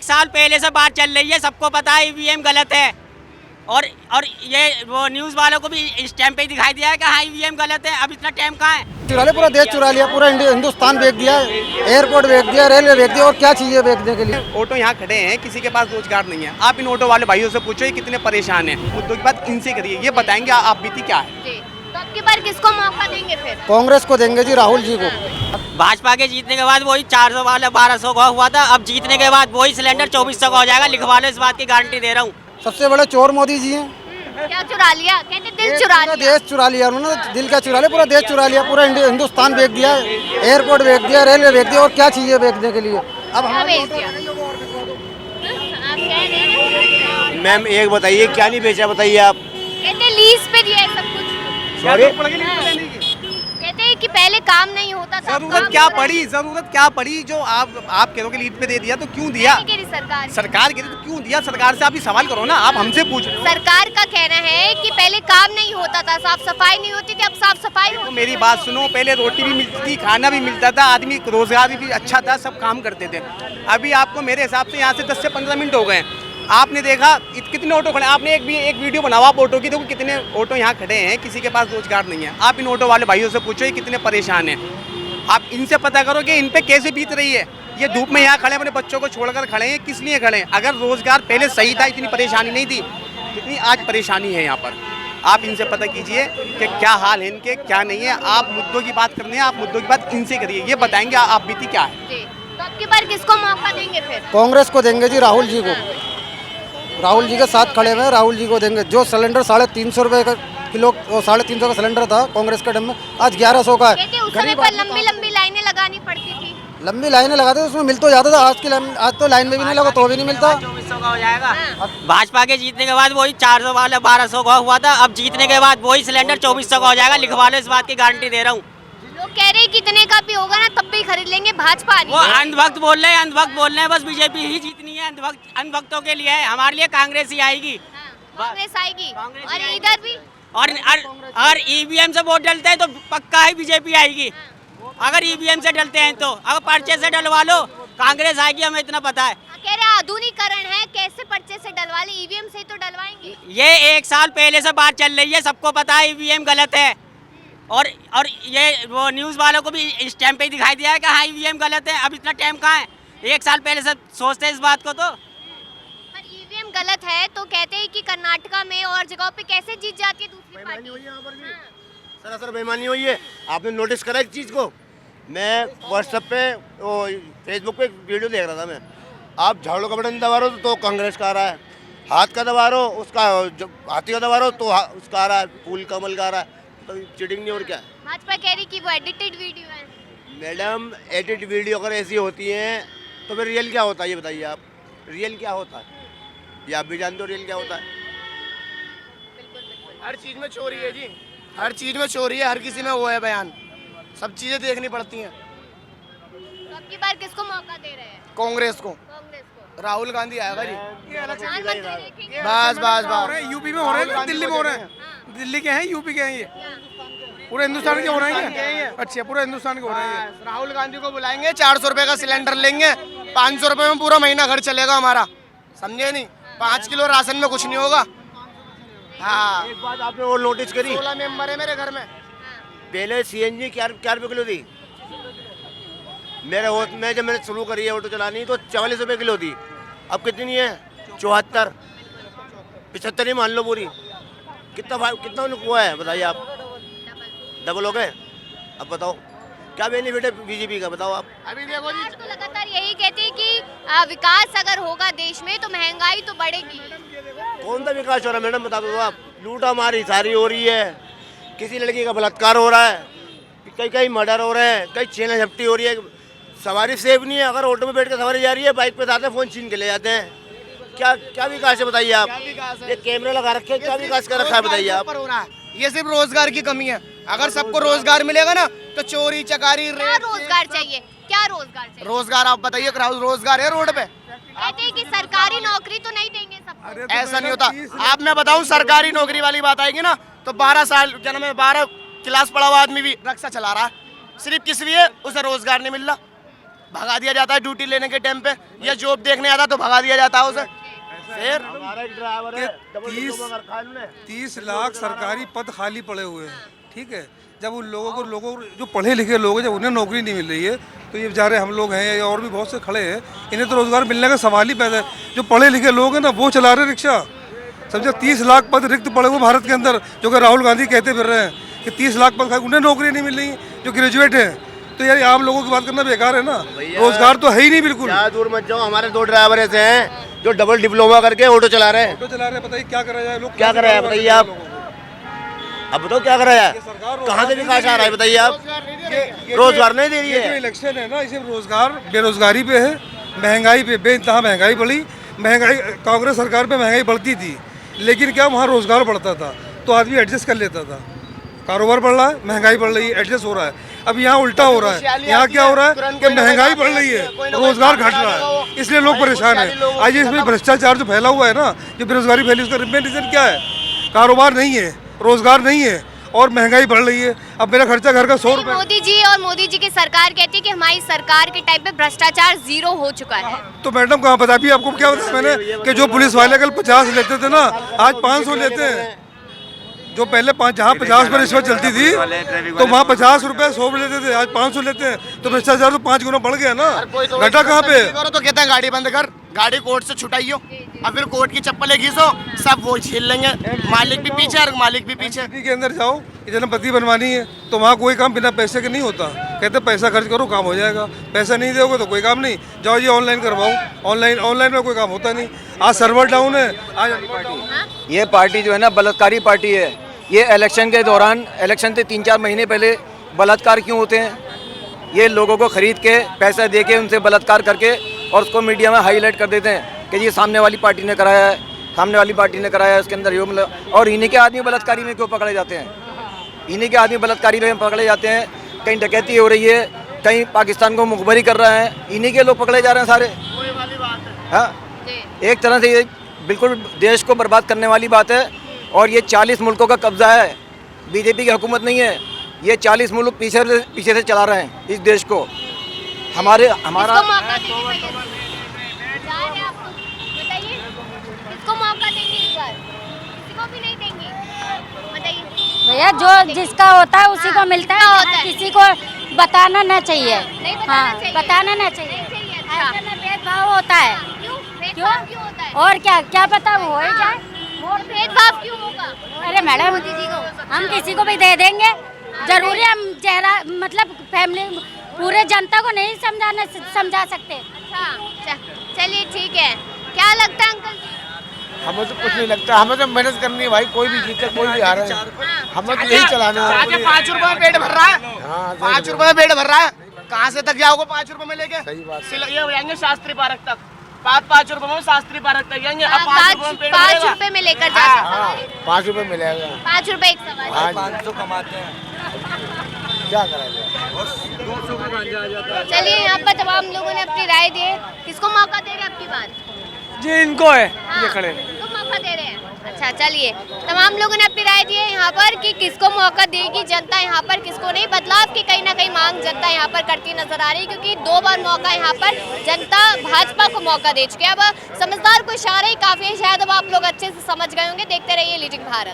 एक साल पहले से बात चल रही है, सबको पता है ईवीएम गलत है। और ये वो न्यूज़ वालों को भी इस टाइम पे ही दिखाई दिया है कि हाँ ईवीएम गलत है। अब इतना टाइम कहाँ है? चुरा लिया, पूरा देश चुरा लिया, पूरा हिंदुस्तान बेच दिया, एयरपोर्ट बेच दिया, रेलवे बेच दिया, और क्या चाहिए बेचने के लिए। ऑटो यहाँ खड़े हैं, किसी के पास रोजगार नहीं है। आप इन ऑटो वाले भाइयों से पूछो ये कितने परेशान हैं। मुद्दों की बात इनसे करिए, ये बताएंगे आप बीती क्या है। तो अब की बार किसको मौका देंगे फिर? कांग्रेस को देंगे जी, राहुल जी को। भाजपा के जीतने के बाद वही 400 वाला 1200 का हुआ था, अब जीतने के बाद वही सिलेंडर 2400 का हो जाएगा। लिखवा लो, इस बात की गारंटी दे रहा हूँ। सबसे बड़े चोर मोदी जी हैं। क्या चुरा लिया? कहते दिल चुरा लिया। देश चुरा लिया उन्होंने, दिल का चुरा लिया, पूरा देश चुरा लिया, पूरा हिंदुस्तान बेच दिया, एयरपोर्ट बेच दिया, रेलवे बेच दिया, और क्या चाहिए बेचने के लिए। अब क्या बेच दिया? आप कह रहे हैं मैम एक बताइए क्या नहीं बेचा, बताइए आप। कहते लीज पे दिया है सब कुछ। सॉरी, कहते हैं कि पहले काम नहीं होता था। जरूरत क्या पड़ी जो आप कह रहे हो कि लीड पे दे दिया, तो क्यों दिया? सरकार कह रही तो क्यों दिया? सरकार से आप ही सवाल करो ना, आप हमसे पूछ रहे हो। सरकार का कहना है कि पहले काम नहीं होता था, साफ सफाई नहीं होती थी, अब साफ सफाई तो होती मेरी बात सुनो, पहले रोटी भी मिलती थी, खाना भी मिलता था, आदमी रोजगार भी अच्छा था, सब काम करते थे। अभी आपको मेरे हिसाब से यहाँ से 10 से 15 मिनट हो गए। आपने देखा कितने ऑटो खड़े, आपने एक वीडियो बनाओ आप ऑटो की, देखो कितने ऑटो यहाँ खड़े हैं, किसी के पास रोजगार नहीं है। आप इन ऑटो वाले भाइयों से पूछो ये कितने परेशान हैं। आप इनसे पता करो कि इन पे कैसे बीत रही है। ये धूप में यहाँ खड़े, अपने बच्चों को छोड़कर खड़े हैं, किस लिए खड़े हैं? अगर रोजगार पहले सही था, इतनी परेशानी नहीं थी जितनी आज परेशानी है यहाँ पर। आप इनसे पता कीजिए कि क्या हाल है इनके, क्या नहीं है। आप मुद्दों की बात करनी है, आप मुद्दों की बात इनसे करिए, ये बताएंगे आप बीती क्या है। तो अब की बार किसको मौका देंगे फिर? कांग्रेस को देंगे जी, राहुल जी को। राहुल जी के साथ खड़े हुए हैं, राहुल जी को देंगे। जो सिलेंडर 350 रुपये का किलो, 350 का सिलेंडर था कांग्रेस के टाइम में, आज 1100 का है। कहते उस समय पर लंबी लाइनें लगानी पड़ती थी। लंबी लाइनें लगाते उसमें मिल तो जाता था, आज तो लाइन में भी नहीं लगा तो भी नहीं मिलता। 2400 का हो जाएगा। भाजपा के जीतने के बाद वही 400 वाला 1200 का हुआ था, अब जीतने के बाद वही सिलेंडर 2400 का हो जाएगा। लिखवा लो, इस बात की गारंटी दे रहा हूँ। लोग कह रहे हैं कितने का भी होगा ना तब भी खरीद लेंगे, भाजपा नहीं। वो अंधभक्त बोल रहे हैं, बस बीजेपी ही जीतनी है। अंधभक्तों के लिए है, हमारे लिए कांग्रेस ही आएगी। कांग्रेस आएगी। कांग्रेस और आएगी। इधर भी और ईवीएम से वोट डलते हैं तो पक्का ही बीजेपी आएगी। अगर ईवीएम से डलते हैं तो, अगर पर्चे से डलवा लो कांग्रेस आएगी, हमें इतना पता है। कह रहे आधुनिकरण है, कैसे पर्चे से डलवा ले, ईवीएम से तो डलवाएंगे। ये एक साल पहले से बात चल रही है, सबको पता है ईवीएम गलत है। और ये वो न्यूज़ वालों को भी इस टाइम पे ही दिखाई दिया है कि हाँ ईवीएम गलत है। अब इतना टाइम कहाँ है? एक साल पहले से सोचते हैं इस बात को। तो पर ईवीएम गलत है तो कहते हैं कि कर्नाटका में और जगहों पे कैसे जीत जाती है दूसरी पार्टी। सरासर बेईमानी हुई है। आपने नोटिस करा एक चीज़ को? मैं व्हाट्सएप पे, फेसबुक पे एक वीडियो देख रहा था मैं। आप झाड़ू का बटन दबा रहे हो तो कांग्रेस का आ रहा है, हाथ का दबा रहे हो उसका, हाथी का दबा रहे हो तो उसका आ रहा है, फूल कमल का आ रहा है। तो चीटिंग नहीं और क्या? भाजपा कह रही कि वो एडिटेड वीडियो है। मैडम एडिट वीडियो अगर ऐसी होती हैं तो फिर रियल क्या होता है ये बताइए आप। रियल क्या होता है ये आप भी जानते हो, रियल क्या होता है? हर चीज़ में चोरी है जी, हर चीज़ में चोरी है, हर किसी में वो है बयान, सब चीज़ें देखनी पड़ती हैं। तो अब की बार किसको मौका दे रहे हैं? कांग्रेस को, कांग्रेस को। राहुल गांधी आएगा जी। प्रधानमंत्री देखेंगे। बस यूपी में हो रहे हैं, दिल्ली में हो रहे हैं, दिल्ली के हैं, यूपी के हैं, ये पूरे हिंदुस्तान के हो रहे हैं। अच्छा, पूरे हिंदुस्तान के हो रहे हैं। राहुल गांधी को बुलाएंगे, 400 रुपये का सिलेंडर लेंगे, 500 रुपये में पूरा महीना घर चलेगा हमारा, समझे नहीं? 5 किलो राशन में कुछ नहीं होगा। हाँ, एक बात आपने और नोटिस करी? 16 मेंबर है मेरे घर में। पहले सीएनजी क्या रुपये किलो थी? मैं जब मैंने शुरू करी है ऑटो चलानी तो 44 रुपये किलो थी। अब कितनी है? 74, 75 ही मान लो पूरी। कितना हुआ है बताइए आप? डबल हो गए। अब बताओ क्या बेनिफिट है बीजेपी का, बताओ आप। अभी देखो जी, तो लगातार यही कहती है कि विकास अगर होगा देश में तो महंगाई तो बढ़ेगी। कौन सा विकास हो रहा है मैडम, बता दो आप। लूटा मारी सारी हो रही है, किसी लड़की का बलात्कार हो रहा है, कई मर्डर हो रहे हैं, कई छीना झपटी हो रही है। सवारी सेफ नहीं है, अगर ऑटो में बैठ कर सवारी जा रही है, बाइक पे जाते हैं, फ़ोन छीन के ले जाते हैं। क्या विकास है बताइए आप? ये कैमरे लगा रखे हैं, क्या विकास कर रखा है बताइए आप? ये सिर्फ रोजगार की कमी है। अगर सबको रोजगार मिलेगा ना तो चोरी चकारी क्या रोजगार चाहिए? क्या रोजगार चाहिए? रोजगार आप बताइए, रोजगार है रोड पे? कहते हैं कि सरकारी नौकरी तो नहीं देंगे सबको। ऐसा नहीं होता। आप मैं बताऊं, सरकारी नौकरी वाली बात आएगी ना तो 12 साल जन्म में 12 क्लास पढ़ा हुआ आदमी भी रिक्शा चला रहा है, सिर्फ किस लिए? उसे रोजगार नहीं मिल रहा। भगा दिया जाता है ड्यूटी लेने के टाइम पे, या जॉब देखने आता तो भगा दिया जाता है उसे। फिर हमारा एक ड्राइवर है, डबल डिप्लोमा कर रखा है इन्होंने। 30 लाख सरकारी पद खाली पड़े हुए हैं, ठीक है। जब उन लोगों को जो पढ़े लिखे लोग हैं, जब उन्हें नौकरी नहीं मिल रही है, तो ये बेचारे हम लोग हैं या और भी बहुत से खड़े हैं, इन्हें तो रोज़गार मिलने का सवाल ही पैदा है। जो पढ़े लिखे लोग हैं ना, वो चला रहे रिक्शा। समझो 30 लाख पद रिक्त पड़े हुए भारत के अंदर, जो कि राहुल गांधी कहते फिर रहे हैं कि 30 लाख पद, उन्हें नौकरी नहीं मिल रही जो ग्रेजुएट हैं। तो यार आम लोगों की बात करना बेकार है ना, रोजगार तो है ही नहीं बिल्कुल। क्या दूर मत जाओ, हमारे 2 ड्राइवर ऐसे हैं जो डबल डिप्लोमा करके ऑटो चला रहे हैं। ऑटो चला रहे हैं, बताइए क्या करा जाए, लोग क्या कर रहे हैं बताइए आप, अब बताओ क्या कर रहा है, कहाँ से विकास आ रहा है बताइए आप। रोजगार नहीं दे रही ये जो है। इलेक्शन है ना, इसे रोजगार बेरोजगारी पे है, महंगाई पे, बेइंतहा महंगाई बढ़ी। महंगाई कांग्रेस सरकार पे महंगाई बढ़ती थी, लेकिन क्या वहाँ रोजगार बढ़ता था तो आदमी एडजस्ट कर लेता था। कारोबार बढ़ रहा है, महंगाई बढ़ रही है, एडजस्ट हो रहा है। अब यहाँ उल्टा हो रहा है, यहाँ क्या हो रहा है कि महंगाई बढ़ रही है, रोजगार घट रहा है, इसलिए लोग परेशान हैं। आज इसमें भ्रष्टाचार जो फैला हुआ है ना, जो बेरोजगारी फैली, उसका मेन रीजन क्या है? कारोबार नहीं है, रोजगार नहीं है और महंगाई बढ़ रही है। अब मेरा खर्चा घर का 100 रुपये। मोदी जी और मोदी जी की सरकार कहती है कि हमारी सरकार के टाइम पे भ्रष्टाचार 0 हो चुका है। तो मैडम कहाँ पता, अभी आपको क्या बताया मैंने कि जो पुलिस वाले कल 50 लेते थे ना, आज 500 लेते हैं। जो पहले जहाँ 50 पर रिश्वत चलती थी तो वहाँ 50 रुपए 100 लेते थे, आज 500 लेते हैं। तो भ्रष्टाचार तो 5 गुना बढ़ गया ना, घटा कहाँ पे? करो तो कहते हैं गाड़ी बंद कर, गाड़ी कोर्ट से छुटाइयो, अब फिर कोर्ट की चप्पलें घिसो, सब वो छीन लेंगे, मालिक भी पीछे और मालिक भी पीछे। सिटी के अंदर जाओ, जन्मपति बनवानी है तो वहाँ कोई काम बिना पैसे के नहीं होता। कहते पैसा खर्च करो काम हो जाएगा, पैसा नहीं दोगे तो कोई काम नहीं। जाओ ये ऑनलाइन करवाओ, ऑनलाइन में कोई काम होता नहीं। आज सर्वर डाउन है, आज ये पार्टी जो है ना बलात्कारी पार्टी है। ये इलेक्शन के दौरान, इलेक्शन से 3-4 महीने पहले बलात्कार क्यों होते हैं? ये लोगों को खरीद के पैसा दे के उनसे बलात्कार करके और उसको मीडिया में हाईलाइट कर देते हैं कि ये सामने वाली पार्टी ने कराया है, सामने वाली पार्टी ने कराया है, उसके अंदर यो मतलब। और इन्हीं के आदमी बलात्कारी में क्यों पकड़े जाते हैं? इन्हीं के आदमी बलात्कारी में पकड़े जाते हैं। कहीं डकैती हो रही है, कहीं पाकिस्तान को मुखबरी कर रहा है, इन्हीं के लोग पकड़े जा रहे हैं सारे। हाँ, एक तरह से ये बिल्कुल देश को बर्बाद करने वाली बात है। और ये 40 मुल्कों का कब्जा है, बीजेपी की हुकूमत नहीं है। ये 40 मुल्क पीछे से चला रहे हैं इस देश को। हमारा किसको मौका देंगे भैया? जा रहे हैं आपको, बताइए किसको मौका देंगे इस बार? किसी को भी नहीं देंगे, बताइए भैया। जो जिसका होता है उसी को मिलता है, होता है। किसी को बताना ना चाहिए। नहीं बताना हाँ, चाहिए। बताना ना चाहिए। नहीं चाहिए, अच्छा। ऐसे में भेदभाव होता है। क्यों भेदभाव क्यों होता है? और क्या पता वो हो ही जाए। वोट भेदभाव क्यों होगा? अरे मैडम, मोदी जी को हम किसी को भी दे देंगे, जरूरी हम चेहरा मतलब फैमिली पूरे जनता को नहीं समझा सकते। अच्छा, चलिए ठीक है। क्या लगता है अंकल जी? हमें तो कुछ नहीं लगता, हमें तो मेहनत करनी है भाई, कोई भी जीते कोई भी हारे, हमें तो यही चलाना है। 5 रुपए में पेट भर रहा है, 5 रुपए में पेट भर रहा है, कहाँ से तक जाओगे 5 रुपए में लेके? सही बात। ये जाएंगे शास्त्री पार्क तक, 5 रुपए में शास्त्री पार्क तक जाएंगे। अब 5 रुपए में पेट 5 रुपए में लेकर जा सकते हैं। 5 रुपए मिलेगा। 5 रुपए एक सवारी। 500 कमाते हैं, क्या करेंगे? चलिए, यहाँ पर तमाम लोगों ने अपनी राय दी है। किसको मौका दे रहे हैं आपकी बात? जी इनको है, हाँ, ये खड़े। किसको मौका दे रहे हैं? अच्छा, चलिए, तमाम लोगों ने अपनी राय दी है यहाँ पर कि किसको मौका देगी जनता, यहाँ पर किसको नहीं। बदलाव की कहीं ना कहीं मांग जनता यहाँ पर करती नजर आ रही है, क्योंकि 2 बार मौका यहाँ पर जनता भाजपा को मौका दे चुकी है। अब समझदार को इशारा ही काफी है, शायद अब आप लोग अच्छे से समझ गए होंगे। देखते रहिए लीडिंग भारत।